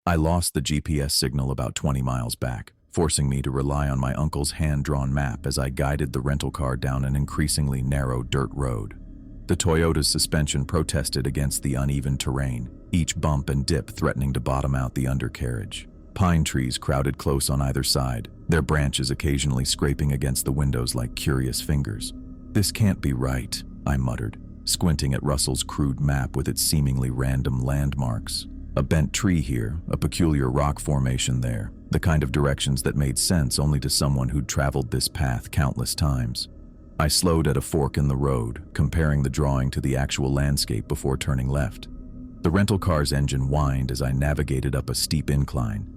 I lost the GPS signal about 20 miles back, forcing me to rely on my uncle's hand-drawn map as I guided the rental car down an increasingly narrow dirt road. The Toyota's suspension protested against the uneven terrain, each bump and dip threatening to bottom out the undercarriage. Pine trees crowded close on either side, their branches occasionally scraping against the windows like curious fingers. "This can't be right," I muttered, squinting at Russell's crude map with its seemingly random landmarks. A bent tree here, a peculiar rock formation there, the kind of directions that made sense only to someone who'd traveled this path countless times. I slowed at a fork in the road, comparing the drawing to the actual landscape before turning left. The rental car's engine whined as I navigated up a steep incline.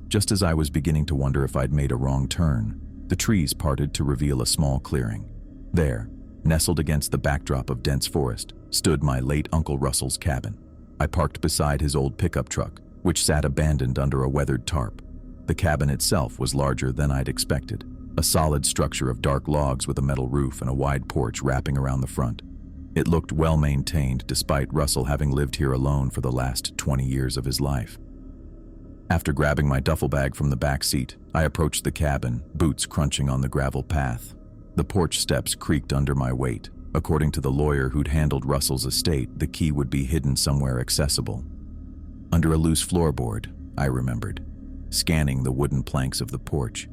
Just as I was beginning to wonder if I'd made a wrong turn, the trees parted to reveal a small clearing. There, nestled against the backdrop of dense forest, stood my late Uncle Russell's cabin. I parked beside his old pickup truck, which sat abandoned under a weathered tarp. The cabin itself was larger than I'd expected, a solid structure of dark logs with a metal roof and a wide porch wrapping around the front. It looked well-maintained despite Russell having lived here alone for the last 20 years of his life. After grabbing my duffel bag from the back seat, I approached the cabin, boots crunching on the gravel path. The porch steps creaked under my weight. According to the lawyer who'd handled Russell's estate, the key would be hidden somewhere accessible. Under a loose floorboard, I remembered, scanning the wooden planks of the porch.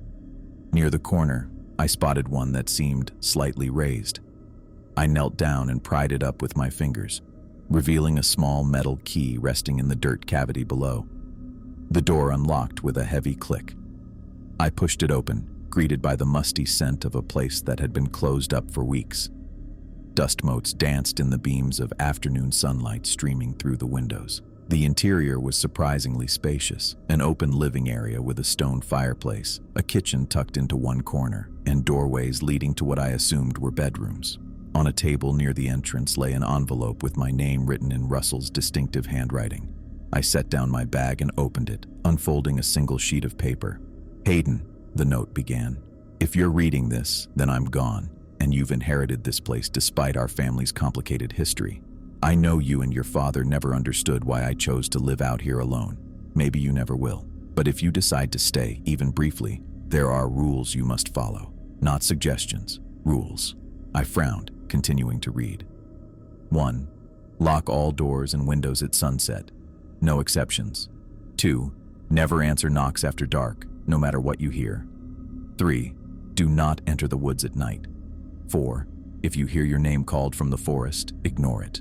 Near the corner, I spotted one that seemed slightly raised. I knelt down and pried it up with my fingers, revealing a small metal key resting in the dirt cavity below. The door unlocked with a heavy click. I pushed it open, greeted by the musty scent of a place that had been closed up for weeks. Dust motes danced in the beams of afternoon sunlight streaming through the windows. The interior was surprisingly spacious, an open living area with a stone fireplace, a kitchen tucked into one corner, and doorways leading to what I assumed were bedrooms. On a table near the entrance lay an envelope with my name written in Russell's distinctive handwriting. I set down my bag and opened it, unfolding a single sheet of paper. "Hayden," the note began, "if you're reading this, then I'm gone, and you've inherited this place despite our family's complicated history. I know you and your father never understood why I chose to live out here alone. Maybe you never will. But if you decide to stay, even briefly, there are rules you must follow. Not suggestions, rules." I frowned, continuing to read. 1. Lock all doors and windows at sunset. No exceptions. 2. Never answer knocks after dark, no matter what you hear. 3. Do not enter the woods at night. 4. If you hear your name called from the forest, ignore it.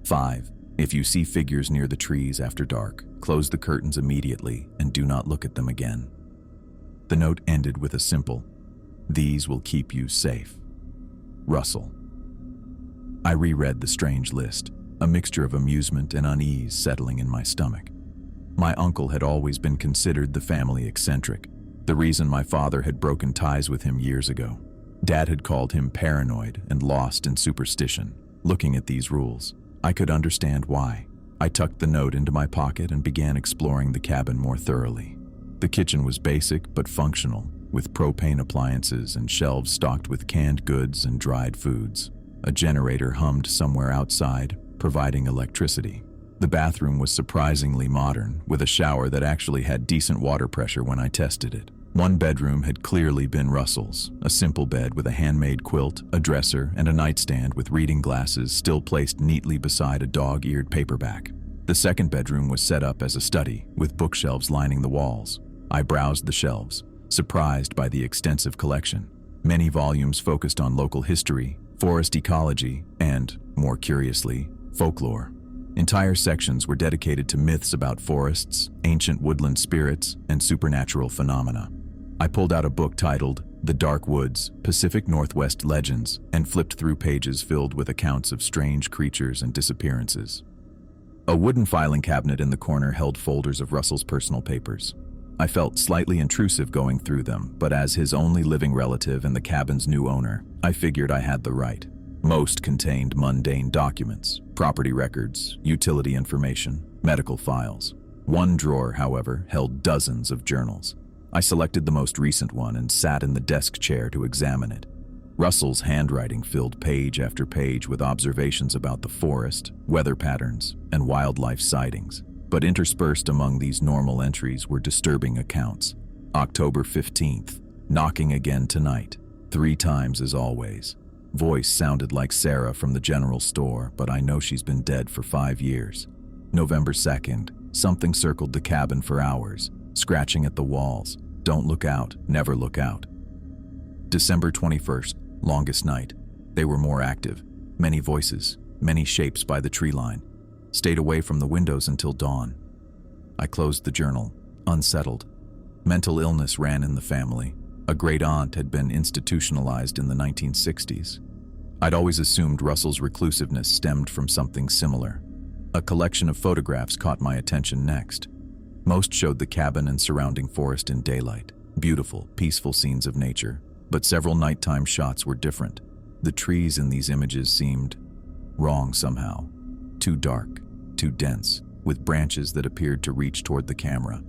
5. If you see figures near the trees after dark, close the curtains immediately and do not look at them again. The note ended with a simple, "These will keep you safe. Russell." I reread the strange list, a mixture of amusement and unease settling in my stomach. My uncle had always been considered the family eccentric, the reason my father had broken ties with him years ago. Dad had called him paranoid and lost in superstition. Looking at these rules, I could understand why. I tucked the note into my pocket and began exploring the cabin more thoroughly. The kitchen was basic but functional, with propane appliances and shelves stocked with canned goods and dried foods. A generator hummed somewhere outside, providing electricity. The bathroom was surprisingly modern, with a shower that actually had decent water pressure when I tested it. One bedroom had clearly been Russell's, a simple bed with a handmade quilt, a dresser, and a nightstand with reading glasses still placed neatly beside a dog-eared paperback. The second bedroom was set up as a study, with bookshelves lining the walls. I browsed the shelves, surprised by the extensive collection. Many volumes focused on local history, forest ecology, and, more curiously, folklore. Entire sections were dedicated to myths about forests, ancient woodland spirits, and supernatural phenomena. I pulled out a book titled The Dark Woods, Pacific Northwest Legends, and flipped through pages filled with accounts of strange creatures and disappearances. A wooden filing cabinet in the corner held folders of Russell's personal papers. I felt slightly intrusive going through them, but as his only living relative and the cabin's new owner, I figured I had the right. Most contained mundane documents, property records, utility information, medical files. One drawer, however, held dozens of journals. I selected the most recent one and sat in the desk chair to examine it. Russell's handwriting filled page after page with observations about the forest, weather patterns, and wildlife sightings. But interspersed among these normal entries were disturbing accounts. October 15th, knocking again tonight, 3 times as always. Voice sounded like Sarah from the general store, but I know she's been dead for 5 years. November 2nd, something circled the cabin for hours, scratching at the walls. Don't look out, never look out. December 21st, longest night. They were more active. Many voices, many shapes by the tree line. Stayed away from the windows until dawn. I closed the journal, unsettled. Mental illness ran in the family. A great aunt had been institutionalized in the 1960s. I'd always assumed Russell's reclusiveness stemmed from something similar. A collection of photographs caught my attention next. Most showed the cabin and surrounding forest in daylight. Beautiful, peaceful scenes of nature. But several nighttime shots were different. The trees in these images seemed wrong somehow. Too dark, too dense, with branches that appeared to reach toward the camera.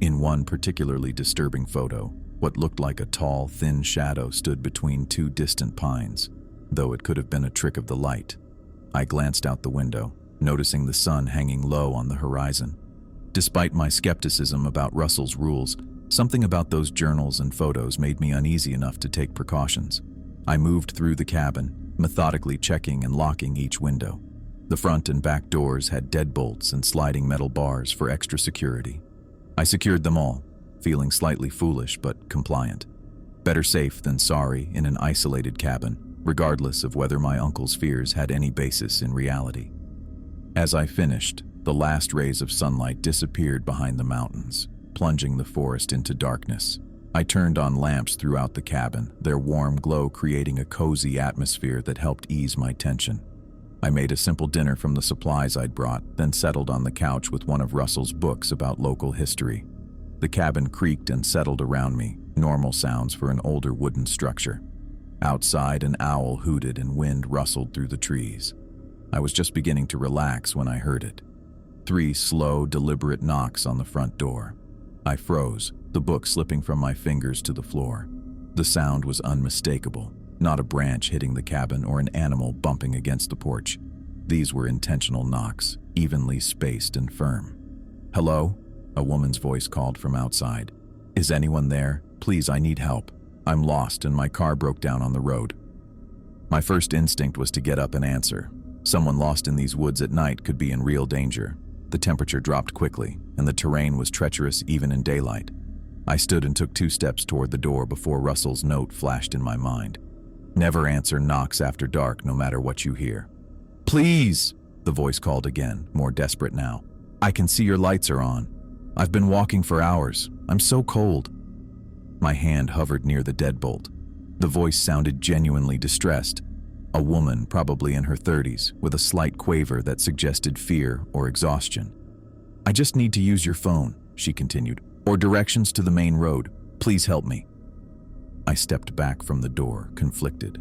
In one particularly disturbing photo, what looked like a tall, thin shadow stood between 2 distant pines, though it could have been a trick of the light. I glanced out the window, noticing the sun hanging low on the horizon. Despite my skepticism about Russell's rules, something about those journals and photos made me uneasy enough to take precautions. I moved through the cabin, methodically checking and locking each window. The front and back doors had deadbolts and sliding metal bars for extra security. I secured them all, feeling slightly foolish but compliant. Better safe than sorry in an isolated cabin, regardless of whether my uncle's fears had any basis in reality. As I finished, the last rays of sunlight disappeared behind the mountains, plunging the forest into darkness. I turned on lamps throughout the cabin, their warm glow creating a cozy atmosphere that helped ease my tension. I made a simple dinner from the supplies I'd brought, then settled on the couch with one of Russell's books about local history. The cabin creaked and settled around me, normal sounds for an older wooden structure. Outside, an owl hooted and wind rustled through the trees. I was just beginning to relax when I heard it. 3 slow, deliberate knocks on the front door. I froze, the book slipping from my fingers to the floor. The sound was unmistakable, not a branch hitting the cabin or an animal bumping against the porch. These were intentional knocks, evenly spaced and firm. "Hello?" A woman's voice called from outside. "Is anyone there? Please, I need help. I'm lost and my car broke down on the road." My first instinct was to get up and answer. Someone lost in these woods at night could be in real danger. The temperature dropped quickly, and the terrain was treacherous even in daylight. I stood and took 2 steps toward the door before Russell's note flashed in my mind. "Never answer knocks after dark, no matter what you hear." "Please!" the voice called again, more desperate now. "I can see your lights are on. I've been walking for hours. I'm so cold." My hand hovered near the deadbolt. The voice sounded genuinely distressed. A woman, probably in her 30s, with a slight quaver that suggested fear or exhaustion. "I just need to use your phone," she continued, "or directions to the main road. Please help me." I stepped back from the door, conflicted.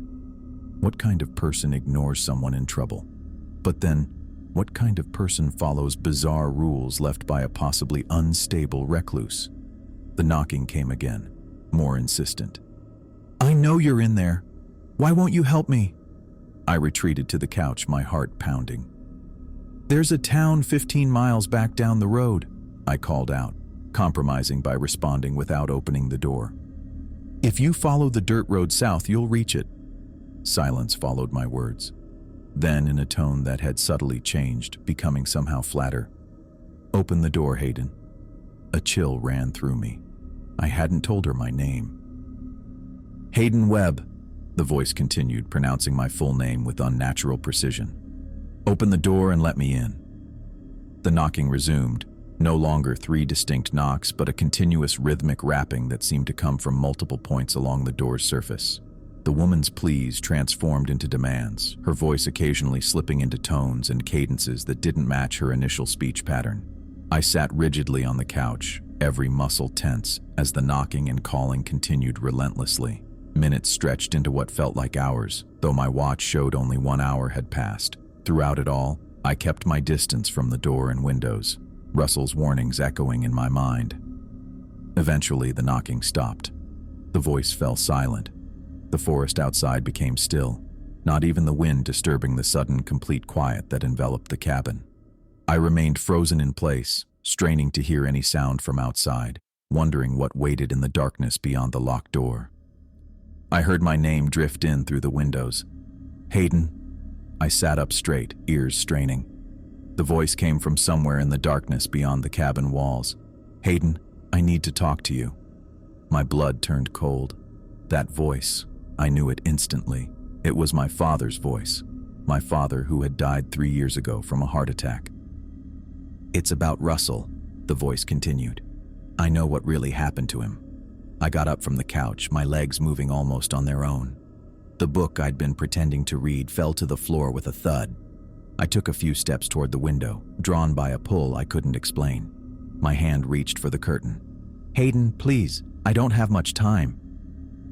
What kind of person ignores someone in trouble? But then, what kind of person follows bizarre rules left by a possibly unstable recluse? The knocking came again, more insistent. "I know you're in there. Why won't you help me?" I retreated to the couch, my heart pounding. "There's a town 15 miles back down the road," I called out, compromising by responding without opening the door. "If you follow the dirt road south, you'll reach it." Silence followed my words. Then, in a tone that had subtly changed, becoming somehow flatter, "Open the door, Hayden." A chill ran through me. I hadn't told her my name. "Hayden Webb," the voice continued, pronouncing my full name with unnatural precision. "Open the door and let me in." The knocking resumed, no longer 3 distinct knocks, but a continuous rhythmic rapping that seemed to come from multiple points along the door's surface. The woman's pleas transformed into demands, her voice occasionally slipping into tones and cadences that didn't match her initial speech pattern. I sat rigidly on the couch, every muscle tense, as the knocking and calling continued relentlessly. Minutes stretched into what felt like hours, though my watch showed only 1 hour had passed. Throughout it all, I kept my distance from the door and windows, Russell's warnings echoing in my mind. Eventually, the knocking stopped. The voice fell silent. The forest outside became still, not even the wind disturbing the sudden, complete quiet that enveloped the cabin. I remained frozen in place, straining to hear any sound from outside, wondering what waited in the darkness beyond the locked door. I heard my name drift in through the windows. Hayden. I sat up straight, ears straining. The voice came from somewhere in the darkness beyond the cabin walls. Hayden, I need to talk to you. My blood turned cold. That voice, I knew it instantly. It was my father's voice. My father who had died 3 years ago from a heart attack. It's about Russell, the voice continued. I know what really happened to him. I got up from the couch, my legs moving almost on their own. The book I'd been pretending to read fell to the floor with a thud. I took a few steps toward the window, drawn by a pull I couldn't explain. My hand reached for the curtain. Hayden, please, I don't have much time.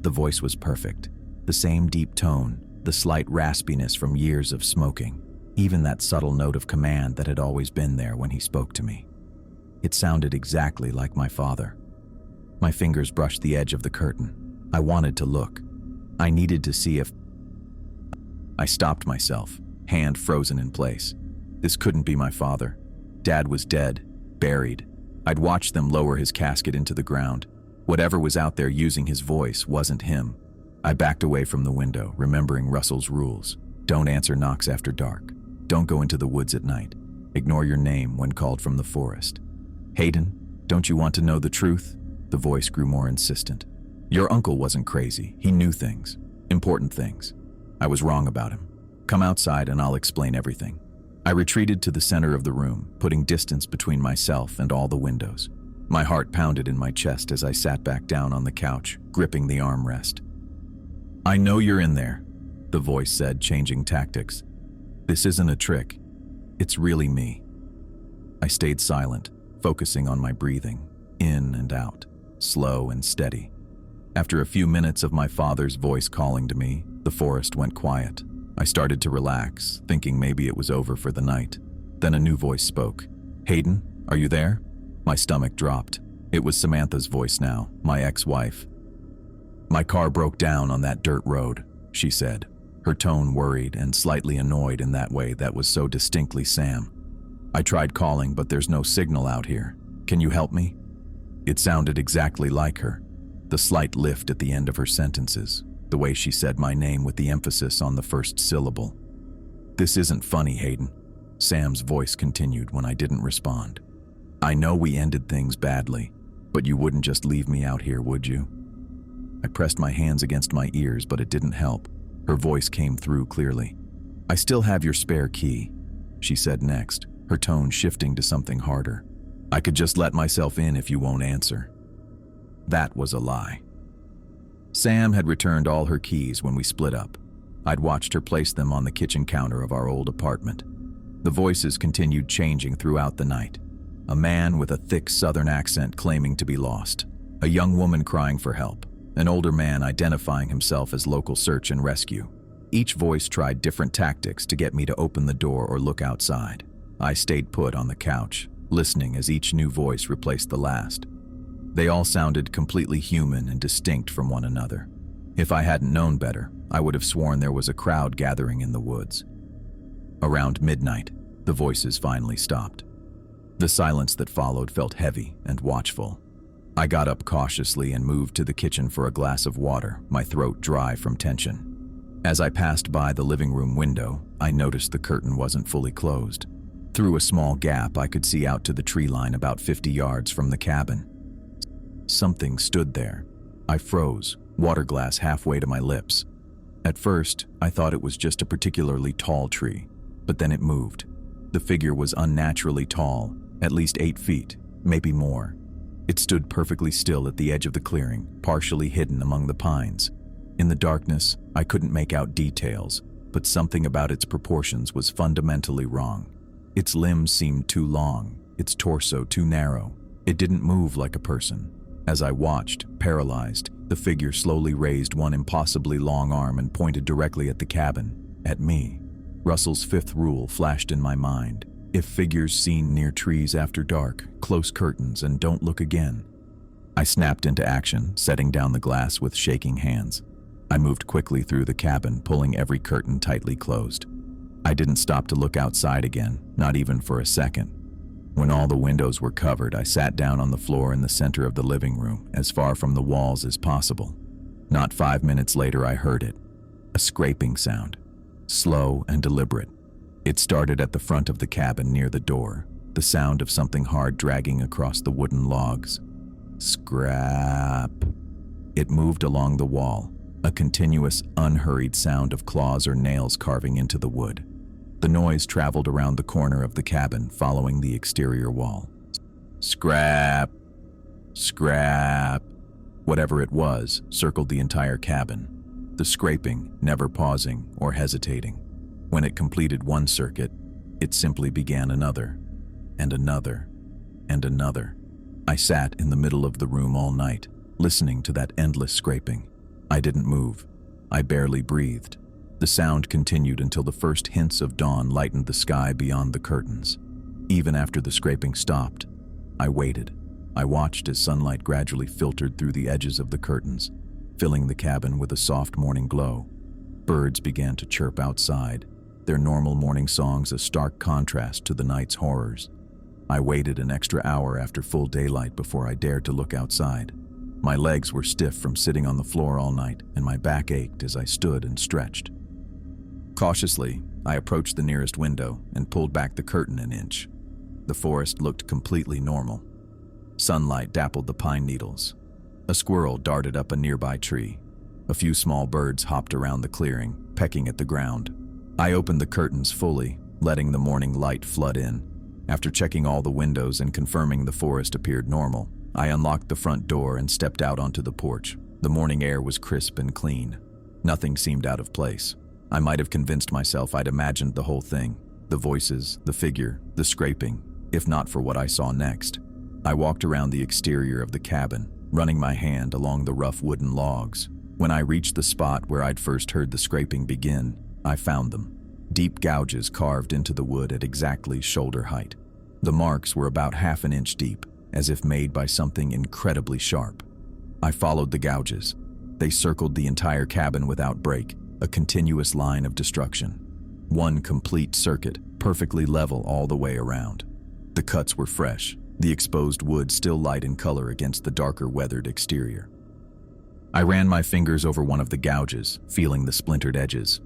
The voice was perfect. The same deep tone, the slight raspiness from years of smoking, even that subtle note of command that had always been there when he spoke to me. It sounded exactly like my father. My fingers brushed the edge of the curtain. I wanted to look. I needed to see if... I stopped myself, hand frozen in place. This couldn't be my father. Dad was dead, buried. I'd watched them lower his casket into the ground. Whatever was out there using his voice wasn't him. I backed away from the window, remembering Russell's rules. Don't answer knocks after dark. Don't go into the woods at night. Ignore your name when called from the forest. Hayden, don't you want to know the truth? The voice grew more insistent. Your uncle wasn't crazy. He knew things. Important things. I was wrong about him. Come outside and I'll explain everything. I retreated to the center of the room, putting distance between myself and all the windows. My heart pounded in my chest as I sat back down on the couch, gripping the armrest. I know you're in there, the voice said, changing tactics. This isn't a trick. It's really me. I stayed silent, focusing on my breathing, in and out, slow and steady. After a few minutes of my father's voice calling to me, the forest went quiet. I started to relax, thinking maybe it was over for the night. Then a new voice spoke. Hayden, are you there? My stomach dropped. It was Samantha's voice now, my ex-wife. My car broke down on that dirt road, she said, her tone worried and slightly annoyed in that way that was so distinctly Sam. I tried calling, but there's no signal out here. Can you help me? It sounded exactly like her. The slight lift at the end of her sentences, the way she said my name with the emphasis on the first syllable. This isn't funny, Hayden, Sam's voice continued when I didn't respond. I know we ended things badly, but you wouldn't just leave me out here, would you? I pressed my hands against my ears, but it didn't help. Her voice came through clearly. I still have your spare key, she said next, her tone shifting to something harder. I could just let myself in if you won't answer. That was a lie. Sam had returned all her keys when we split up. I'd watched her place them on the kitchen counter of our old apartment. The voices continued changing throughout the night. A man with a thick southern accent claiming to be lost. A young woman crying for help. An older man identifying himself as local search and rescue. Each voice tried different tactics to get me to open the door or look outside. I stayed put on the couch, listening as each new voice replaced the last. They all sounded completely human and distinct from one another. If I hadn't known better, I would have sworn there was a crowd gathering in the woods. Around midnight, the voices finally stopped. The silence that followed felt heavy and watchful. I got up cautiously and moved to the kitchen for a glass of water, my throat dry from tension. As I passed by the living room window, I noticed the curtain wasn't fully closed. Through a small gap, I could see out to the tree line about 50 yards from the cabin. Something stood there. I froze, water glass halfway to my lips. At first, I thought it was just a particularly tall tree, but then it moved. The figure was unnaturally tall, at least 8 feet, maybe more. It stood perfectly still at the edge of the clearing, partially hidden among the pines. In the darkness, I couldn't make out details, but something about its proportions was fundamentally wrong. Its limbs seemed too long, its torso too narrow. It didn't move like a person. As I watched, paralyzed, the figure slowly raised one impossibly long arm and pointed directly at the cabin, at me. Russell's 5th rule flashed in my mind. If figures seen near trees after dark, close curtains and don't look again. I snapped into action, setting down the glass with shaking hands. I moved quickly through the cabin, pulling every curtain tightly closed. I didn't stop to look outside again, not even for a second. When all the windows were covered, I sat down on the floor in the center of the living room, as far from the walls as possible. Not 5 minutes later, I heard it. A scraping sound. Slow and deliberate. It started at the front of the cabin near the door, the sound of something hard dragging across the wooden logs. Scrap. It moved along the wall, a continuous, unhurried sound of claws or nails carving into the wood. The noise traveled around the corner of the cabin, following the exterior wall. Scrap. Scrap. Whatever it was, circled the entire cabin. The scraping, never pausing or hesitating. When it completed one circuit, it simply began another, and another, and another. I sat in the middle of the room all night, listening to that endless scraping. I didn't move. I barely breathed. The sound continued until the first hints of dawn lightened the sky beyond the curtains. Even after the scraping stopped, I waited. I watched as sunlight gradually filtered through the edges of the curtains, filling the cabin with a soft morning glow. Birds began to chirp outside, their normal morning songs a stark contrast to the night's horrors. I waited an extra hour after full daylight before I dared to look outside. My legs were stiff from sitting on the floor all night, and my back ached as I stood and stretched. Cautiously, I approached the nearest window and pulled back the curtain an inch. The forest looked completely normal. Sunlight dappled the pine needles. A squirrel darted up a nearby tree. A few small birds hopped around the clearing, pecking at the ground. I opened the curtains fully, letting the morning light flood in. After checking all the windows and confirming the forest appeared normal, I unlocked the front door and stepped out onto the porch. The morning air was crisp and clean. Nothing seemed out of place. I might have convinced myself I'd imagined the whole thing. The voices, the figure, the scraping, if not for what I saw next. I walked around the exterior of the cabin, running my hand along the rough wooden logs. When I reached the spot where I'd first heard the scraping begin, I found them. Deep gouges carved into the wood at exactly shoulder height. The marks were about half an inch deep, as if made by something incredibly sharp. I followed the gouges. They circled the entire cabin without break, a continuous line of destruction. One complete circuit, perfectly level all the way around. The cuts were fresh, the exposed wood still light in color against the darker weathered exterior. I ran my fingers over one of the gouges, feeling the splintered edges.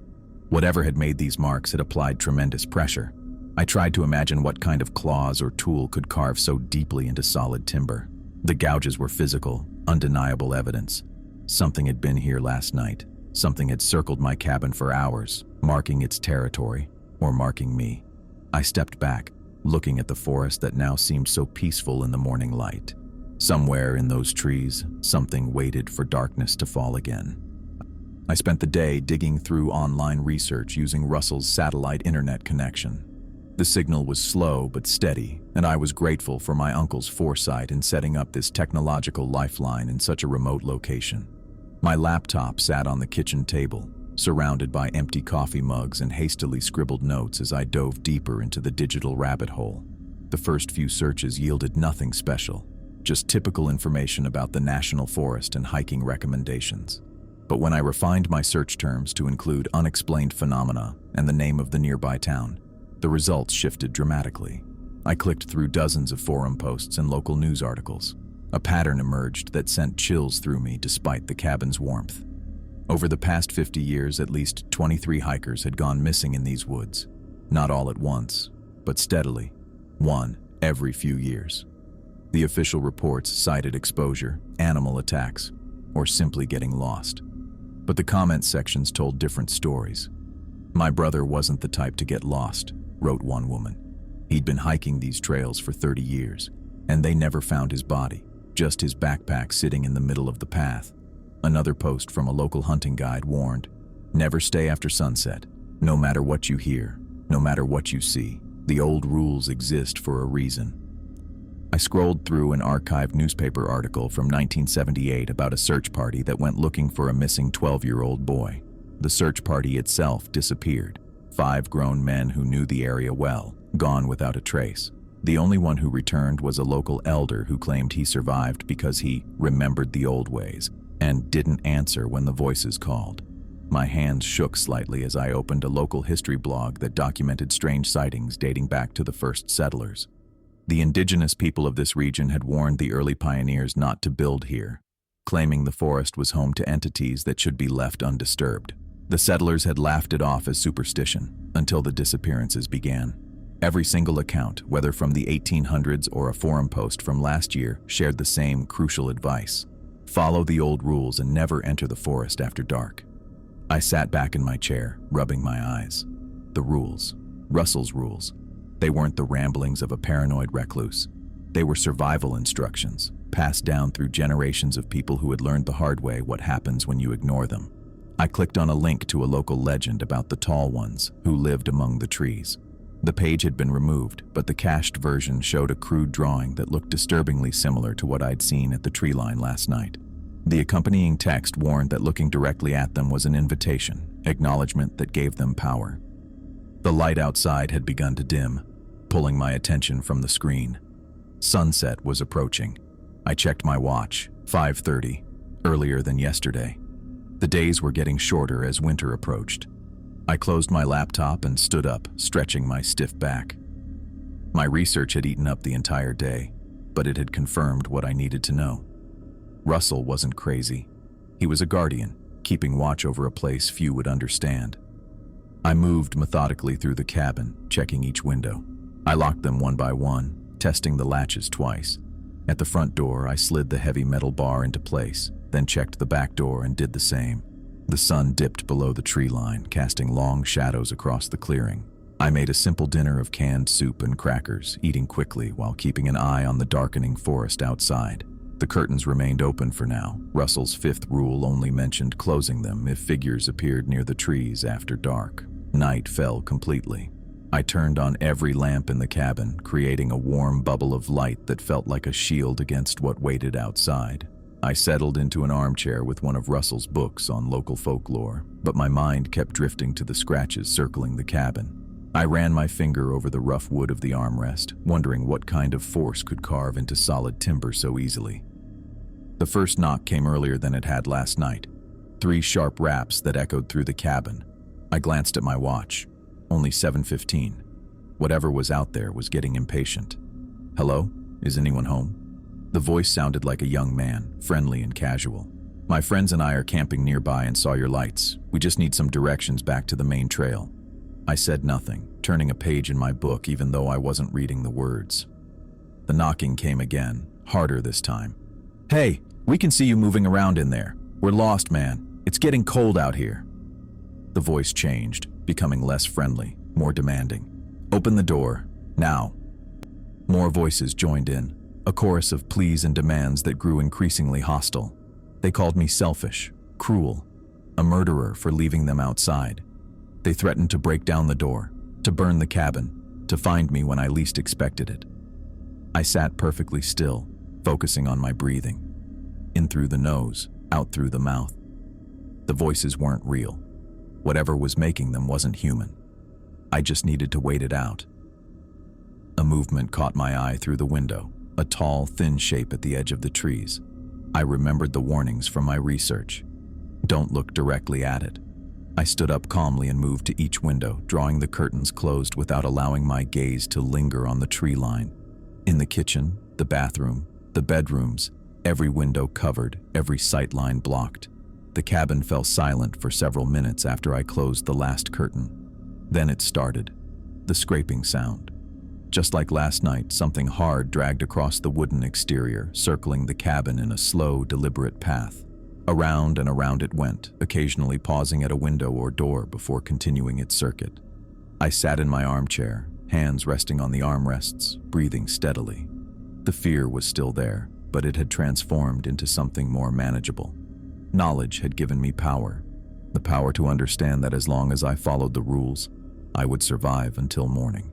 Whatever had made these marks had applied tremendous pressure. I tried to imagine what kind of claws or tool could carve so deeply into solid timber. The gouges were physical, undeniable evidence. Something had been here last night. Something had circled my cabin for hours, marking its territory, or marking me. I stepped back, looking at the forest that now seemed so peaceful in the morning light. Somewhere in those trees, something waited for darkness to fall again. I spent the day digging through online research using Russell's satellite internet connection. The signal was slow but steady, and I was grateful for my uncle's foresight in setting up this technological lifeline in such a remote location. My laptop sat on the kitchen table, surrounded by empty coffee mugs and hastily scribbled notes as I dove deeper into the digital rabbit hole. The first few searches yielded nothing special, just typical information about the national forest and hiking recommendations. But when I refined my search terms to include unexplained phenomena and the name of the nearby town, the results shifted dramatically. I clicked through dozens of forum posts and local news articles. A pattern emerged that sent chills through me despite the cabin's warmth. Over the past 50 years, at least 23 hikers had gone missing in these woods. Not all at once, but steadily. One every few years. The official reports cited exposure, animal attacks, or simply getting lost. But the comment sections told different stories. "My brother wasn't the type to get lost," wrote one woman. "He'd been hiking these trails for 30 years, and they never found his body, just his backpack sitting in the middle of the path." Another post from a local hunting guide warned, "Never stay after sunset. No matter what you hear, no matter what you see, the old rules exist for a reason." I scrolled through an archived newspaper article from 1978 about a search party that went looking for a missing 12-year-old boy. The search party itself disappeared. 5 grown men who knew the area well, gone without a trace. The only one who returned was a local elder who claimed he survived because he remembered the old ways and didn't answer when the voices called. My hands shook slightly as I opened a local history blog that documented strange sightings dating back to the first settlers. The indigenous people of this region had warned the early pioneers not to build here, claiming the forest was home to entities that should be left undisturbed. The settlers had laughed it off as superstition until the disappearances began. Every single account, whether from the 1800s or a forum post from last year, shared the same crucial advice. Follow the old rules and never enter the forest after dark. I sat back in my chair, rubbing my eyes. The rules. Russell's rules. They weren't the ramblings of a paranoid recluse. They were survival instructions, passed down through generations of people who had learned the hard way what happens when you ignore them. I clicked on a link to a local legend about the tall ones who lived among the trees. The page had been removed, but the cached version showed a crude drawing that looked disturbingly similar to what I'd seen at the tree line last night. The accompanying text warned that looking directly at them was an invitation, acknowledgement that gave them power. The light outside had begun to dim, pulling my attention from the screen. Sunset was approaching. I checked my watch, 5:30, earlier than yesterday. The days were getting shorter as winter approached. I closed my laptop and stood up, stretching my stiff back. My research had eaten up the entire day, but it had confirmed what I needed to know. Russell wasn't crazy. He was a guardian, keeping watch over a place few would understand. I moved methodically through the cabin, checking each window. I locked them one by one, testing the latches twice. At the front door, I slid the heavy metal bar into place, then checked the back door and did the same. The sun dipped below the tree line, casting long shadows across the clearing. I made a simple dinner of canned soup and crackers, eating quickly while keeping an eye on the darkening forest outside. The curtains remained open for now. Russell's fifth rule only mentioned closing them if figures appeared near the trees after dark. Night fell completely. I turned on every lamp in the cabin, creating a warm bubble of light that felt like a shield against what waited outside. I settled into an armchair with one of Russell's books on local folklore, but my mind kept drifting to the scratches circling the cabin. I ran my finger over the rough wood of the armrest, wondering what kind of force could carve into solid timber so easily. The first knock came earlier than it had last night. 3 sharp raps that echoed through the cabin. I glanced at my watch. Only 7:15. Whatever was out there was getting impatient. "Hello? Is anyone home?" The voice sounded like a young man, friendly and casual. "My friends and I are camping nearby and saw your lights. We just need some directions back to the main trail." I said nothing, turning a page in my book even though I wasn't reading the words. The knocking came again, harder this time. "Hey, we can see you moving around in there. We're lost, man. It's getting cold out here." The voice changed, becoming less friendly, more demanding. "Open the door, now." More voices joined in, a chorus of pleas and demands that grew increasingly hostile. They called me selfish, cruel, a murderer for leaving them outside. They threatened to break down the door, to burn the cabin, to find me when I least expected it. I sat perfectly still, focusing on my breathing. In through the nose, out through the mouth. The voices weren't real. Whatever was making them wasn't human. I just needed to wait it out. A movement caught my eye through the window, a tall, thin shape at the edge of the trees. I remembered the warnings from my research. Don't look directly at it. I stood up calmly and moved to each window, drawing the curtains closed without allowing my gaze to linger on the tree line. In the kitchen, the bathroom, the bedrooms, every window covered, every sight line blocked. The cabin fell silent for several minutes after I closed the last curtain. Then it started, the scraping sound. Just like last night, something hard dragged across the wooden exterior, circling the cabin in a slow, deliberate path. Around and around it went, occasionally pausing at a window or door before continuing its circuit. I sat in my armchair, hands resting on the armrests, breathing steadily. The fear was still there, but it had transformed into something more manageable. Knowledge had given me power, the power to understand that as long as I followed the rules, I would survive until morning.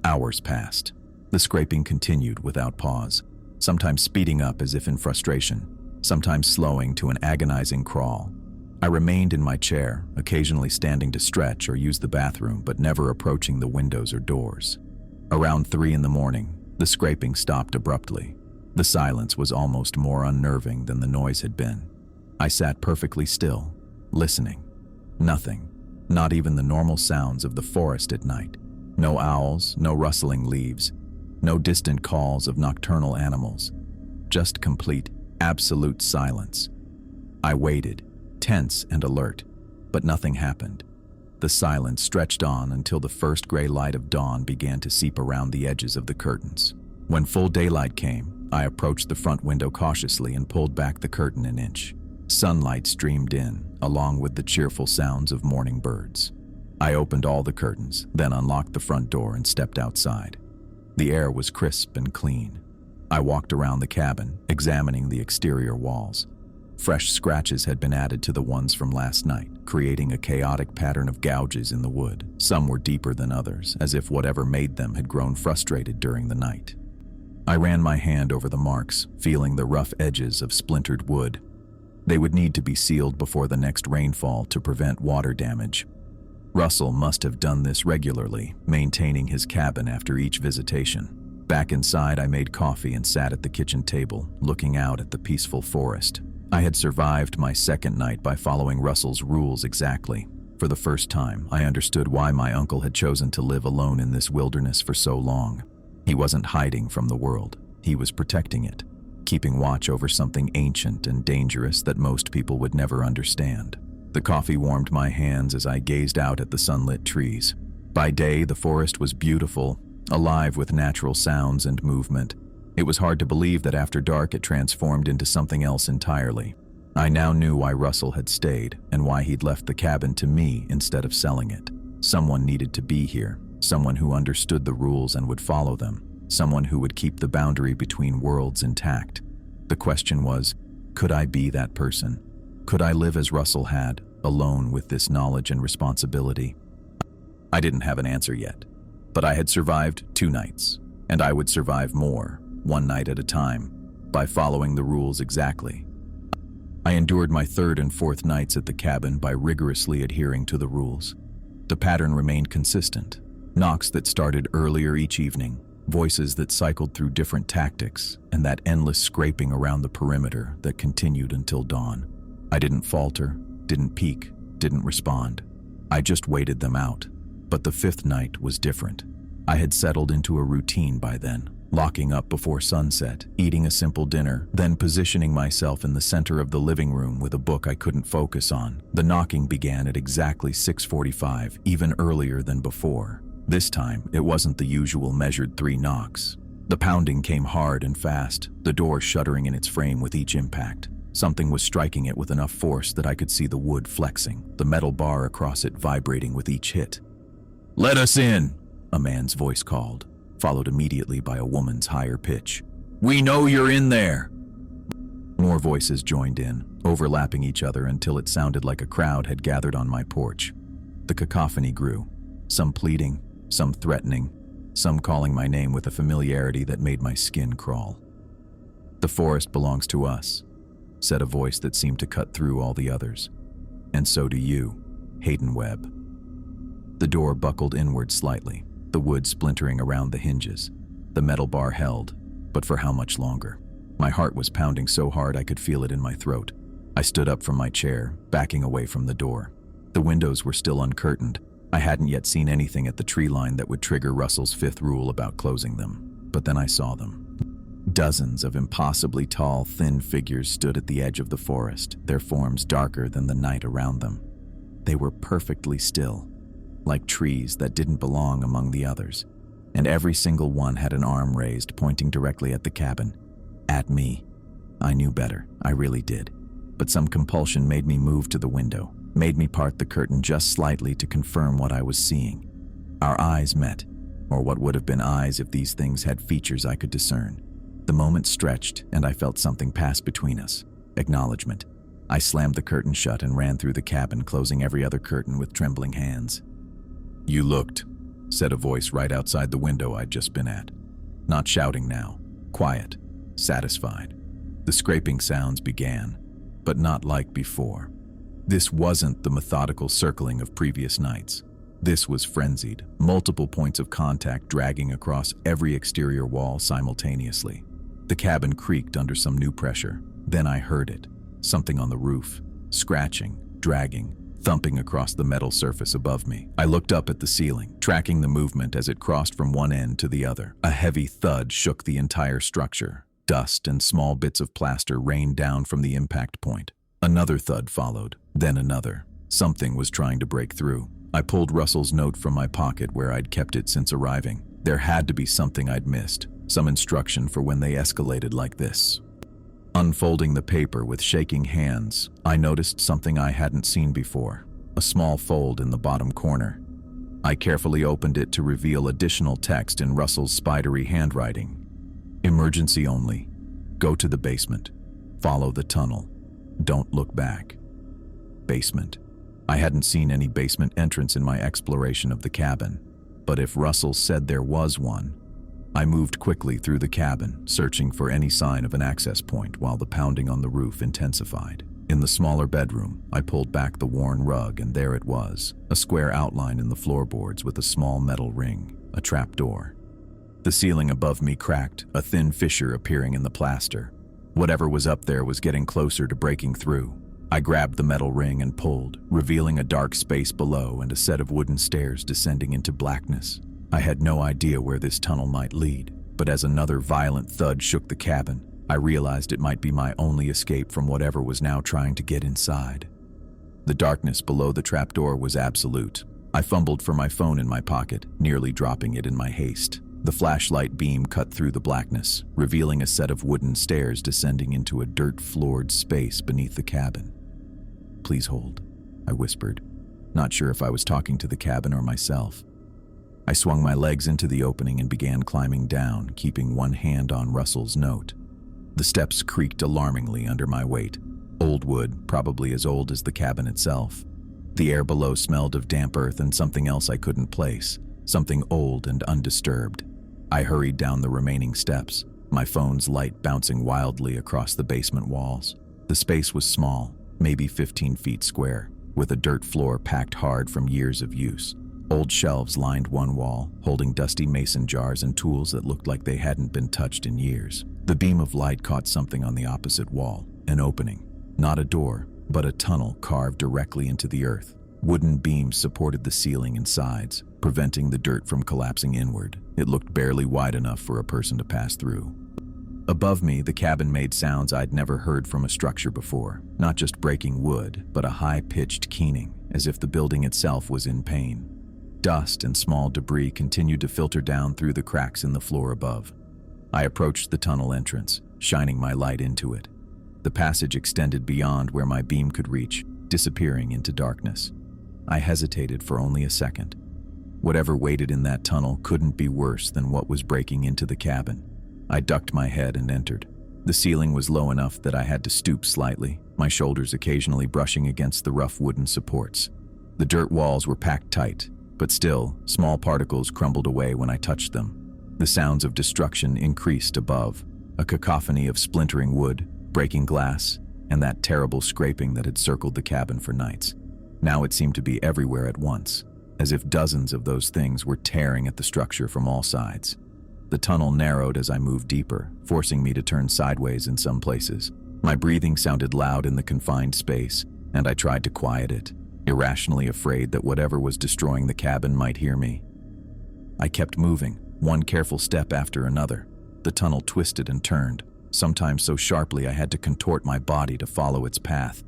Hours passed. The scraping continued without pause, sometimes speeding up as if in frustration, sometimes slowing to an agonizing crawl. I remained in my chair, occasionally standing to stretch or use the bathroom, but never approaching the windows or doors. Around 3 in the morning, the scraping stopped abruptly. The silence was almost more unnerving than the noise had been. I sat perfectly still, listening. Nothing, not even the normal sounds of the forest at night. No owls, no rustling leaves, no distant calls of nocturnal animals. Just complete, absolute silence. I waited, tense and alert, but nothing happened. The silence stretched on until the first gray light of dawn began to seep around the edges of the curtains. When full daylight came, I approached the front window cautiously and pulled back the curtain an inch. Sunlight streamed in, along with the cheerful sounds of morning birds. I opened all the curtains, then unlocked the front door and stepped outside. The air was crisp and clean. I walked around the cabin, examining the exterior walls. Fresh scratches had been added to the ones from last night, creating a chaotic pattern of gouges in the wood. Some were deeper than others, as if whatever made them had grown frustrated during the night. I ran my hand over the marks, feeling the rough edges of splintered wood. They would need to be sealed before the next rainfall to prevent water damage. Russell must have done this regularly, maintaining his cabin after each visitation. Back inside, I made coffee and sat at the kitchen table, looking out at the peaceful forest. I had survived my second night by following Russell's rules exactly. For the first time, I understood why my uncle had chosen to live alone in this wilderness for so long. He wasn't hiding from the world. He was protecting it, keeping watch over something ancient and dangerous that most people would never understand. The coffee warmed my hands as I gazed out at the sunlit trees. By day, the forest was beautiful, alive with natural sounds and movement. It was hard to believe that after dark it transformed into something else entirely. I now knew why Russell had stayed and why he'd left the cabin to me instead of selling it. Someone needed to be here, someone who understood the rules and would follow them, someone who would keep the boundary between worlds intact. The question was, could I be that person? Could I live as Russell had, alone with this knowledge and responsibility? I didn't have an answer yet, but I had survived 2 nights, and I would survive more, 1 night at a time, by following the rules exactly. I endured my 3rd and 4th nights at the cabin by rigorously adhering to the rules. The pattern remained consistent. Knocks that started earlier each evening, voices that cycled through different tactics, and that endless scraping around the perimeter that continued until dawn. I didn't falter, didn't peek, didn't respond. I just waited them out. But the 5th night was different. I had settled into a routine by then, locking up before sunset, eating a simple dinner, then positioning myself in the center of the living room with a book I couldn't focus on. The knocking began at exactly 6:45, even earlier than before. This time, it wasn't the usual measured 3 knocks. The pounding came hard and fast, the door shuddering in its frame with each impact. Something was striking it with enough force that I could see the wood flexing, the metal bar across it vibrating with each hit. "Let us in," a man's voice called, followed immediately by a woman's higher pitch. "We know you're in there." More voices joined in, overlapping each other until it sounded like a crowd had gathered on my porch. The cacophony grew, some pleading, some threatening, some calling my name with a familiarity that made my skin crawl. "The forest belongs to us," said a voice that seemed to cut through all the others. "And so do you, Hayden Webb." The door buckled inward slightly, the wood splintering around the hinges. The metal bar held, but for how much longer? My heart was pounding so hard I could feel it in my throat. I stood up from my chair, backing away from the door. The windows were still uncurtained. I hadn't yet seen anything at the tree line that would trigger Russell's 5th rule about closing them. But then I saw them. Dozens of impossibly tall, thin figures stood at the edge of the forest, their forms darker than the night around them. They were perfectly still, like trees that didn't belong among the others, and every single one had an arm raised, pointing directly at the cabin. At me. I knew better, I really did. But some compulsion made me move to the window, made me part the curtain just slightly to confirm what I was seeing. Our eyes met, or what would have been eyes if these things had features I could discern. The moment stretched, and I felt something pass between us. Acknowledgement. I slammed the curtain shut and ran through the cabin, closing every other curtain with trembling hands. "You looked," said a voice right outside the window I'd just been at. Not shouting now, quiet, satisfied. The scraping sounds began, but not like before. This wasn't the methodical circling of previous nights. This was frenzied, multiple points of contact dragging across every exterior wall simultaneously. The cabin creaked under some new pressure. Then I heard it, something on the roof, scratching, dragging, thumping across the metal surface above me. I looked up at the ceiling, tracking the movement as it crossed from one end to the other. A heavy thud shook the entire structure. Dust and small bits of plaster rained down from the impact point. Another thud followed, then another. Something was trying to break through. I pulled Russell's note from my pocket where I'd kept it since arriving. There had to be something I'd missed, some instruction for when they escalated like this. Unfolding the paper with shaking hands, I noticed something I hadn't seen before, a small fold in the bottom corner. I carefully opened it to reveal additional text in Russell's spidery handwriting. Emergency only. Go to the basement. Follow the tunnel. Don't look back. Basement. I hadn't seen any basement entrance in my exploration of the cabin, but if Russell said there was one, I moved quickly through the cabin, searching for any sign of an access point while the pounding on the roof intensified. In the smaller bedroom, I pulled back the worn rug and there it was, a square outline in the floorboards with a small metal ring, a trapdoor. The ceiling above me cracked, a thin fissure appearing in the plaster. Whatever was up there was getting closer to breaking through. I grabbed the metal ring and pulled, revealing a dark space below and a set of wooden stairs descending into blackness. I had no idea where this tunnel might lead, but as another violent thud shook the cabin, I realized it might be my only escape from whatever was now trying to get inside. The darkness below the trapdoor was absolute. I fumbled for my phone in my pocket, nearly dropping it in my haste. The flashlight beam cut through the blackness, revealing a set of wooden stairs descending into a dirt-floored space beneath the cabin. "Please hold," I whispered, not sure if I was talking to the cabin or myself. I swung my legs into the opening and began climbing down, keeping one hand on Russell's note. The steps creaked alarmingly under my weight. Old wood, probably as old as the cabin itself. The air below smelled of damp earth and something else I couldn't place, something old and undisturbed. I hurried down the remaining steps, my phone's light bouncing wildly across the basement walls. The space was small, maybe 15 feet square, with a dirt floor packed hard from years of use. Old shelves lined one wall, holding dusty mason jars and tools that looked like they hadn't been touched in years. The beam of light caught something on the opposite wall, an opening. Not a door, but a tunnel carved directly into the earth. Wooden beams supported the ceiling and sides, preventing the dirt from collapsing inward. It looked barely wide enough for a person to pass through. Above me, the cabin made sounds I'd never heard from a structure before. Not just breaking wood, but a high-pitched keening, as if the building itself was in pain. Dust and small debris continued to filter down through the cracks in the floor above. I approached the tunnel entrance, shining my light into it. The passage extended beyond where my beam could reach, disappearing into darkness. I hesitated for only a second. Whatever waited in that tunnel couldn't be worse than what was breaking into the cabin. I ducked my head and entered. The ceiling was low enough that I had to stoop slightly, my shoulders occasionally brushing against the rough wooden supports. The dirt walls were packed tight, but still, small particles crumbled away when I touched them. The sounds of destruction increased above, a cacophony of splintering wood, breaking glass, and that terrible scraping that had circled the cabin for nights. Now it seemed to be everywhere at once, as if dozens of those things were tearing at the structure from all sides. The tunnel narrowed as I moved deeper, forcing me to turn sideways in some places. My breathing sounded loud in the confined space, and I tried to quiet it, irrationally afraid that whatever was destroying the cabin might hear me. I kept moving, one careful step after another. The tunnel twisted and turned, sometimes so sharply I had to contort my body to follow its path.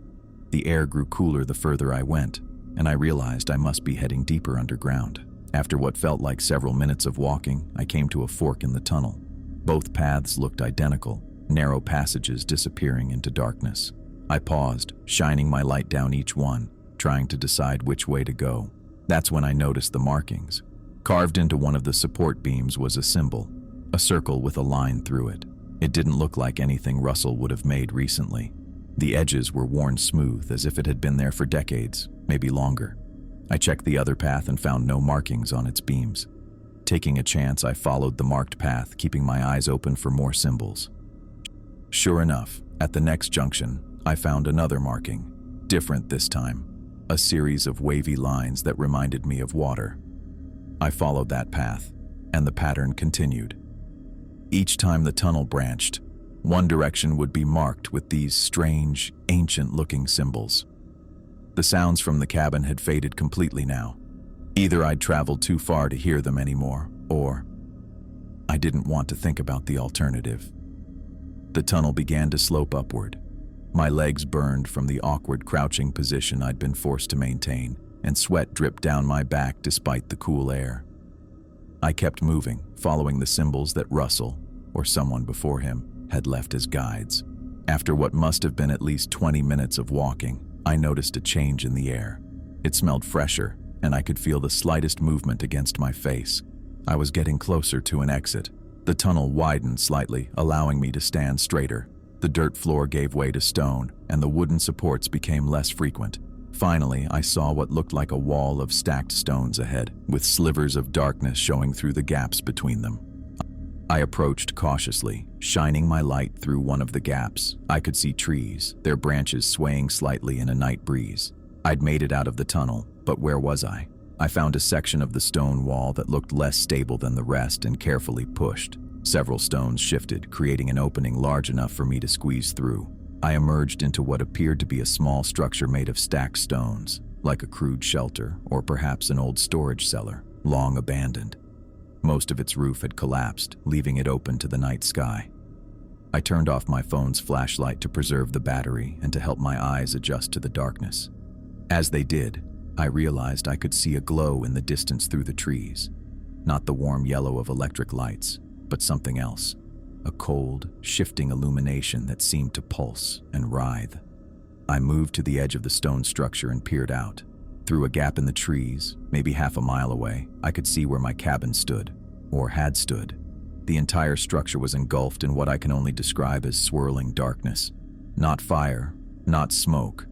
The air grew cooler the further I went, and I realized I must be heading deeper underground. After what felt like several minutes of walking, I came to a fork in the tunnel. Both paths looked identical, narrow passages disappearing into darkness. I paused, shining my light down each one, trying to decide which way to go. That's when I noticed the markings. Carved into one of the support beams was a symbol, a circle with a line through it. It didn't look like anything Russell would have made recently. The edges were worn smooth, as if it had been there for decades, maybe longer. I checked the other path and found no markings on its beams. Taking a chance, I followed the marked path, keeping my eyes open for more symbols. Sure enough, at the next junction, I found another marking, different this time, a series of wavy lines that reminded me of water. I followed that path, and the pattern continued. Each time the tunnel branched, one direction would be marked with these strange, ancient-looking symbols. The sounds from the cabin had faded completely now. Either I'd traveled too far to hear them anymore, or I didn't want to think about the alternative. The tunnel began to slope upward. My legs burned from the awkward crouching position I'd been forced to maintain, and sweat dripped down my back despite the cool air. I kept moving, following the symbols that Russell, or someone before him, had left as guides. After what must have been at least 20 minutes of walking, I noticed a change in the air. It smelled fresher, and I could feel the slightest movement against my face. I was getting closer to an exit. The tunnel widened slightly, allowing me to stand straighter. The dirt floor gave way to stone, and the wooden supports became less frequent. Finally, I saw what looked like a wall of stacked stones ahead, with slivers of darkness showing through the gaps between them. I approached cautiously, shining my light through one of the gaps. I could see trees, their branches swaying slightly in a night breeze. I'd made it out of the tunnel, but where was I? I found a section of the stone wall that looked less stable than the rest and carefully pushed. Several stones shifted, creating an opening large enough for me to squeeze through. I emerged into what appeared to be a small structure made of stacked stones, like a crude shelter or perhaps an old storage cellar, long abandoned. Most of its roof had collapsed, leaving it open to the night sky. I turned off my phone's flashlight to preserve the battery and to help my eyes adjust to the darkness. As they did, I realized I could see a glow in the distance through the trees. Not the warm yellow of electric lights, but something else. A cold, shifting illumination that seemed to pulse and writhe. I moved to the edge of the stone structure and peered out. Through a gap in the trees, maybe half a mile away, I could see where my cabin stood, or had stood. The entire structure was engulfed in what I can only describe as swirling darkness. Not fire, not smoke,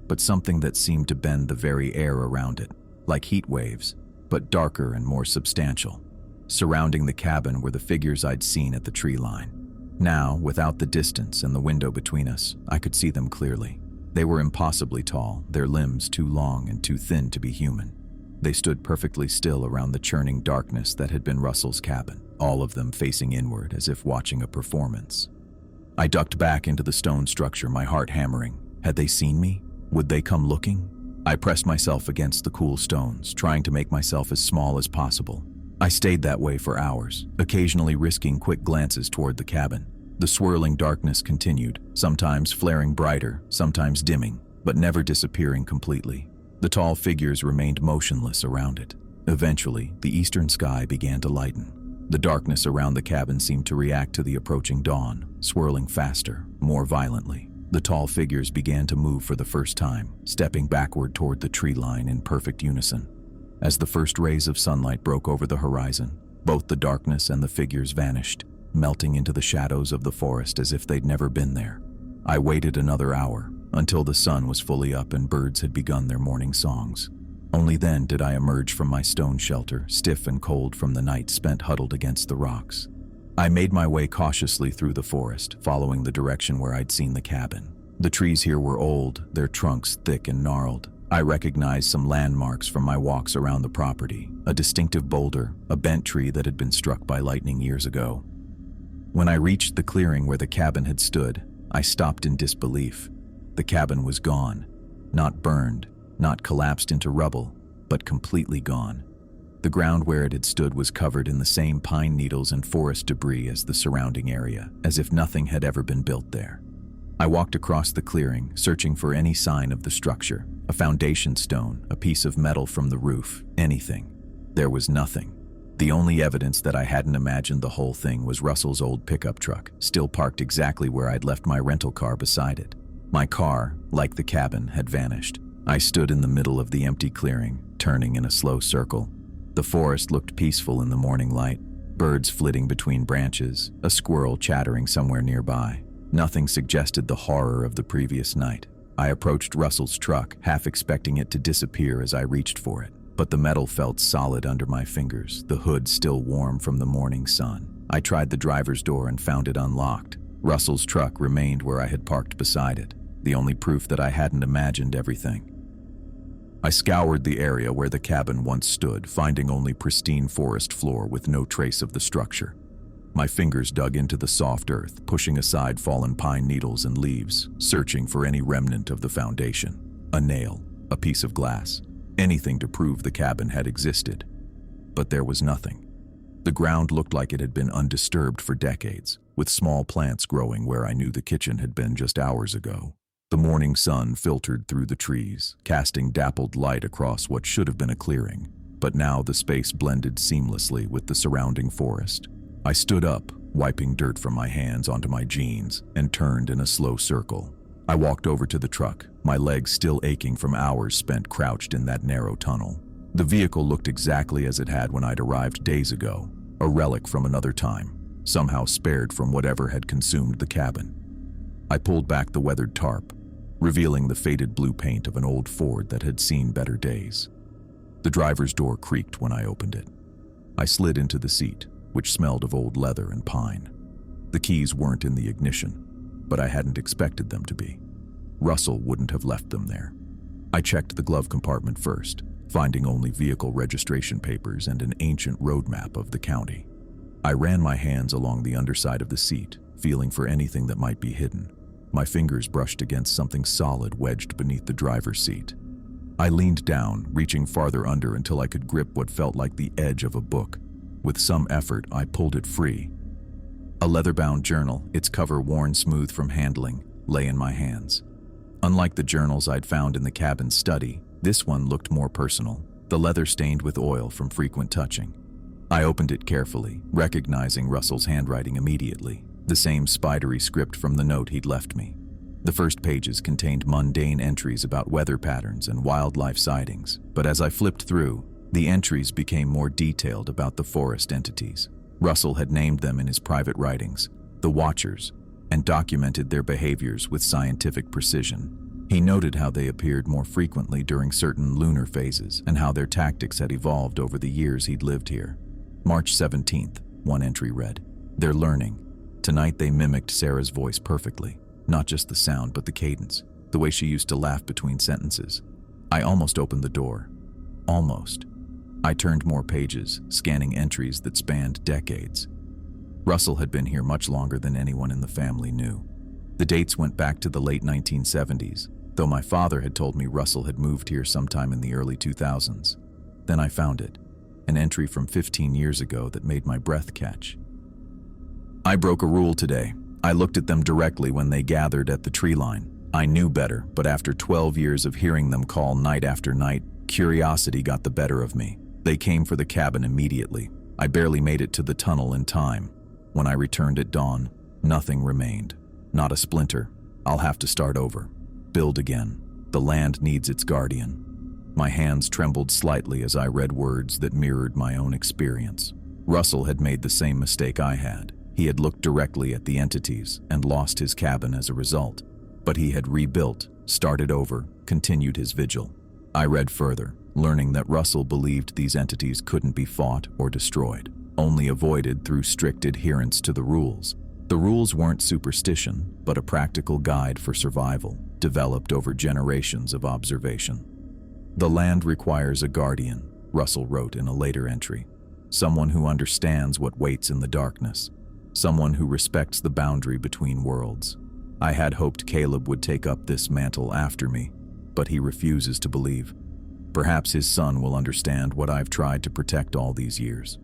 but something that seemed to bend the very air around it, like heat waves, but darker and more substantial. Surrounding the cabin were the figures I'd seen at the tree line. Now, without the distance and the window between us, I could see them clearly. They were impossibly tall, their limbs too long and too thin to be human. They stood perfectly still around the churning darkness that had been Russell's cabin, all of them facing inward as if watching a performance. I ducked back into the stone structure, my heart hammering. Had they seen me? Would they come looking? I pressed myself against the cool stones, trying to make myself as small as possible. I stayed that way for hours, occasionally risking quick glances toward the cabin. The swirling darkness continued, sometimes flaring brighter, sometimes dimming, but never disappearing completely. The tall figures remained motionless around it. Eventually, the eastern sky began to lighten. The darkness around the cabin seemed to react to the approaching dawn, swirling faster, more violently. The tall figures began to move for the first time, stepping backward toward the tree line in perfect unison. As the first rays of sunlight broke over the horizon, both the darkness and the figures vanished, melting into the shadows of the forest as if they'd never been there. I waited another hour, until the sun was fully up and birds had begun their morning songs. Only then did I emerge from my stone shelter, stiff and cold from the night spent huddled against the rocks. I made my way cautiously through the forest, following the direction where I'd seen the cabin. The trees here were old, their trunks thick and gnarled. I recognized some landmarks from my walks around the property, a distinctive boulder, a bent tree that had been struck by lightning years ago. When I reached the clearing where the cabin had stood, I stopped in disbelief. The cabin was gone, not burned, not collapsed into rubble, but completely gone. The ground where it had stood was covered in the same pine needles and forest debris as the surrounding area, as if nothing had ever been built there. I walked across the clearing, searching for any sign of the structure, a foundation stone, a piece of metal from the roof, anything. There was nothing. The only evidence that I hadn't imagined the whole thing was Russell's old pickup truck, still parked exactly where I'd left my rental car beside it. My car, like the cabin, had vanished. I stood in the middle of the empty clearing, turning in a slow circle. The forest looked peaceful in the morning light, birds flitting between branches, a squirrel chattering somewhere nearby. Nothing suggested the horror of the previous night. I approached Russell's truck, half expecting it to disappear as I reached for it. But the metal felt solid under my fingers, the hood still warm from the morning sun. I tried the driver's door and found it unlocked. Russell's truck remained where I had parked beside it, the only proof that I hadn't imagined everything. I scoured the area where the cabin once stood, finding only pristine forest floor with no trace of the structure. My fingers dug into the soft earth, pushing aside fallen pine needles and leaves, searching for any remnant of the foundation. A nail, a piece of glass, anything to prove the cabin had existed. But there was nothing. The ground looked like it had been undisturbed for decades, with small plants growing where I knew the kitchen had been just hours ago. The morning sun filtered through the trees, casting dappled light across what should have been a clearing, but now the space blended seamlessly with the surrounding forest. I stood up, wiping dirt from my hands onto my jeans, and turned in a slow circle. I walked over to the truck, my legs still aching from hours spent crouched in that narrow tunnel. The vehicle looked exactly as it had when I'd arrived days ago, a relic from another time, somehow spared from whatever had consumed the cabin. I pulled back the weathered tarp, revealing the faded blue paint of an old Ford that had seen better days. The driver's door creaked when I opened it. I slid into the seat, which smelled of old leather and pine. The keys weren't in the ignition, but I hadn't expected them to be. Russell wouldn't have left them there. I checked the glove compartment first, finding only vehicle registration papers and an ancient road map of the county. I ran my hands along the underside of the seat, feeling for anything that might be hidden. My fingers brushed against something solid wedged beneath the driver's seat. I leaned down, reaching farther under until I could grip what felt like the edge of a book. With some effort, I pulled it free. A leather-bound journal, its cover worn smooth from handling, lay in my hands. Unlike the journals I'd found in the cabin's study, this one looked more personal, the leather stained with oil from frequent touching. I opened it carefully, recognizing Russell's handwriting immediately, the same spidery script from the note he'd left me. The first pages contained mundane entries about weather patterns and wildlife sightings, but as I flipped through, the entries became more detailed about the forest entities. Russell had named them in his private writings, the Watchers, and documented their behaviors with scientific precision. He noted how they appeared more frequently during certain lunar phases and how their tactics had evolved over the years he'd lived here. March 17th, one entry read, "They're learning. Tonight they mimicked Sarah's voice perfectly, not just the sound but the cadence, the way she used to laugh between sentences." I almost opened the door. Almost. I turned more pages, scanning entries that spanned decades. Russell had been here much longer than anyone in the family knew. The dates went back to the late 1970s, though my father had told me Russell had moved here sometime in the early 2000s. Then I found it, an entry from 15 years ago that made my breath catch. "I broke a rule today. I looked at them directly when they gathered at the tree line. I knew better, but after 12 years of hearing them call night after night, curiosity got the better of me. They came for the cabin immediately. I barely made it to the tunnel in time. When I returned at dawn, nothing remained. Not a splinter. I'll have to start over. Build again. The land needs its guardian." My hands trembled slightly as I read words that mirrored my own experience. Russell had made the same mistake I had. He had looked directly at the entities and lost his cabin as a result. But he had rebuilt, started over, continued his vigil. I read further, learning that Russell believed these entities couldn't be fought or destroyed, only avoided through strict adherence to the rules. The rules weren't superstition, but a practical guide for survival, developed over generations of observation. "The land requires a guardian," Russell wrote in a later entry. "Someone who understands what waits in the darkness. Someone who respects the boundary between worlds. I had hoped Caleb would take up this mantle after me, but he refuses to believe. Perhaps his son will understand what I've tried to protect all these years.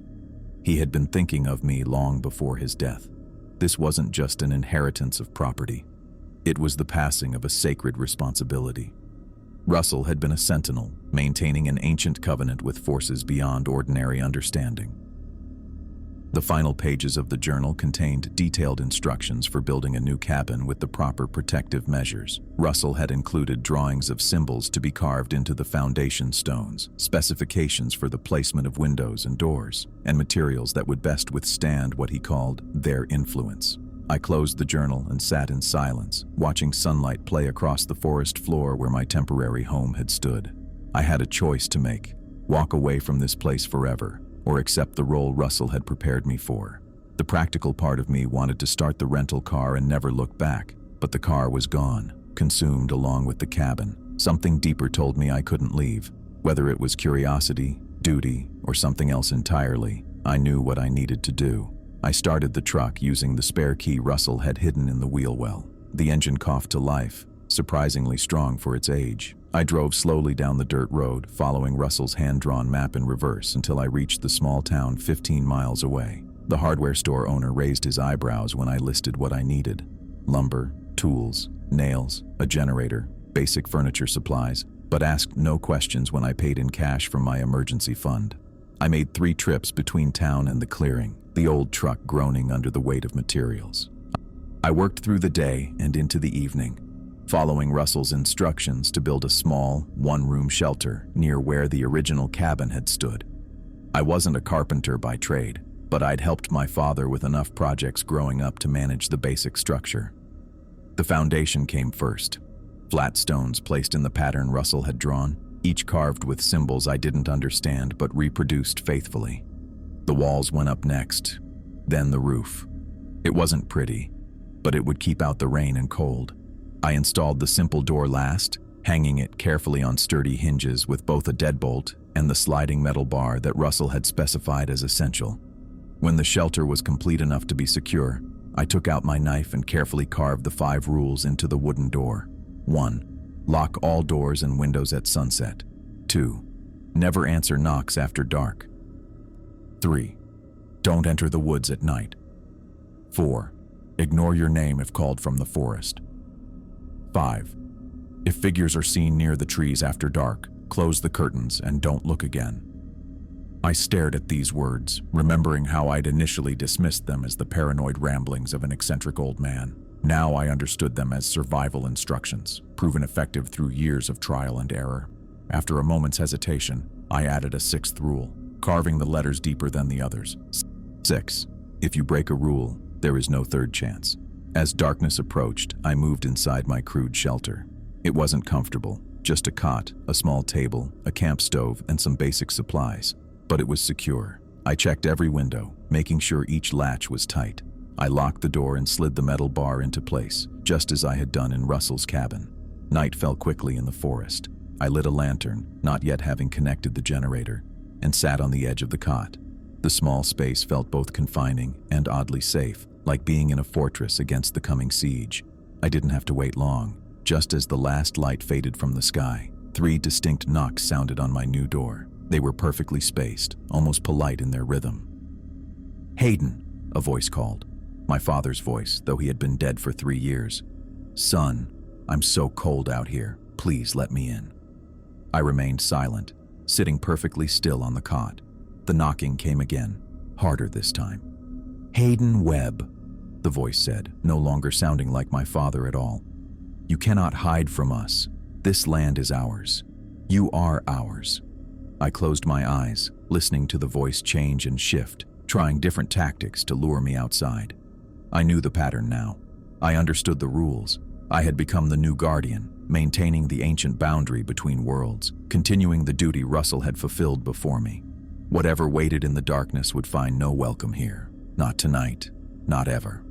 He had been thinking of me long before his death. This wasn't just an inheritance of property. It was the passing of a sacred responsibility." Russell had been a sentinel, maintaining an ancient covenant with forces beyond ordinary understanding. The final pages of the journal contained detailed instructions for building a new cabin with the proper protective measures. Russell had included drawings of symbols to be carved into the foundation stones, specifications for the placement of windows and doors, and materials that would best withstand what he called their influence. I closed the journal and sat in silence, watching sunlight play across the forest floor where my temporary home had stood. I had a choice to make: walk away from this place forever, or accept the role Russell had prepared me for. The practical part of me wanted to start the rental car and never look back, but the car was gone, consumed along with the cabin. Something deeper told me I couldn't leave. Whether it was curiosity, duty, or something else entirely, I knew what I needed to do. I started the truck using the spare key Russell had hidden in the wheel well. The engine coughed to life, surprisingly strong for its age. I drove slowly down the dirt road, following Russell's hand-drawn map in reverse until I reached the small town 15 miles away. The hardware store owner raised his eyebrows when I listed what I needed: lumber, tools, nails, a generator, basic furniture supplies, but asked no questions when I paid in cash from my emergency fund. I made 3 trips between town and the clearing, the old truck groaning under the weight of materials. I worked through the day and into the evening, following Russell's instructions to build a small, one-room shelter near where the original cabin had stood. I wasn't a carpenter by trade, but I'd helped my father with enough projects growing up to manage the basic structure. The foundation came first. Flat stones placed in the pattern Russell had drawn, each carved with symbols I didn't understand but reproduced faithfully. The walls went up next, then the roof. It wasn't pretty, but it would keep out the rain and cold. I installed the simple door last, hanging it carefully on sturdy hinges with both a deadbolt and the sliding metal bar that Russell had specified as essential. When the shelter was complete enough to be secure, I took out my knife and carefully carved the 5 rules into the wooden door. 1. Lock all doors and windows at sunset. 2. Never answer knocks after dark. 3. Don't enter the woods at night. 4. Ignore your name if called from the forest. 5. If figures are seen near the trees after dark, close the curtains and don't look again. I stared at these words, remembering how I'd initially dismissed them as the paranoid ramblings of an eccentric old man. Now I understood them as survival instructions, proven effective through years of trial and error. After a moment's hesitation, I added a 6th rule, carving the letters deeper than the others. 6. If you break a rule, there is no third chance. As darkness approached, I moved inside my crude shelter. It wasn't comfortable, just a cot, a small table, a camp stove, and some basic supplies. But it was secure. I checked every window, making sure each latch was tight. I locked the door and slid the metal bar into place, just as I had done in Russell's cabin. Night fell quickly in the forest. I lit a lantern, not yet having connected the generator, and sat on the edge of the cot. The small space felt both confining and oddly safe, like being in a fortress against the coming siege. I didn't have to wait long. Just as the last light faded from the sky, 3 distinct knocks sounded on my new door. They were perfectly spaced, almost polite in their rhythm. "Hayden," a voice called. My father's voice, though he had been dead for 3 years. "Son, I'm so cold out here. Please let me in." I remained silent, sitting perfectly still on the cot. The knocking came again, harder this time. "Hayden Webb," the voice said, no longer sounding like my father at all. "You cannot hide from us. This land is ours. You are ours." I closed my eyes, listening to the voice change and shift, trying different tactics to lure me outside. I knew the pattern now. I understood the rules. I had become the new guardian, maintaining the ancient boundary between worlds, continuing the duty Russell had fulfilled before me. Whatever waited in the darkness would find no welcome here. Not tonight, not ever.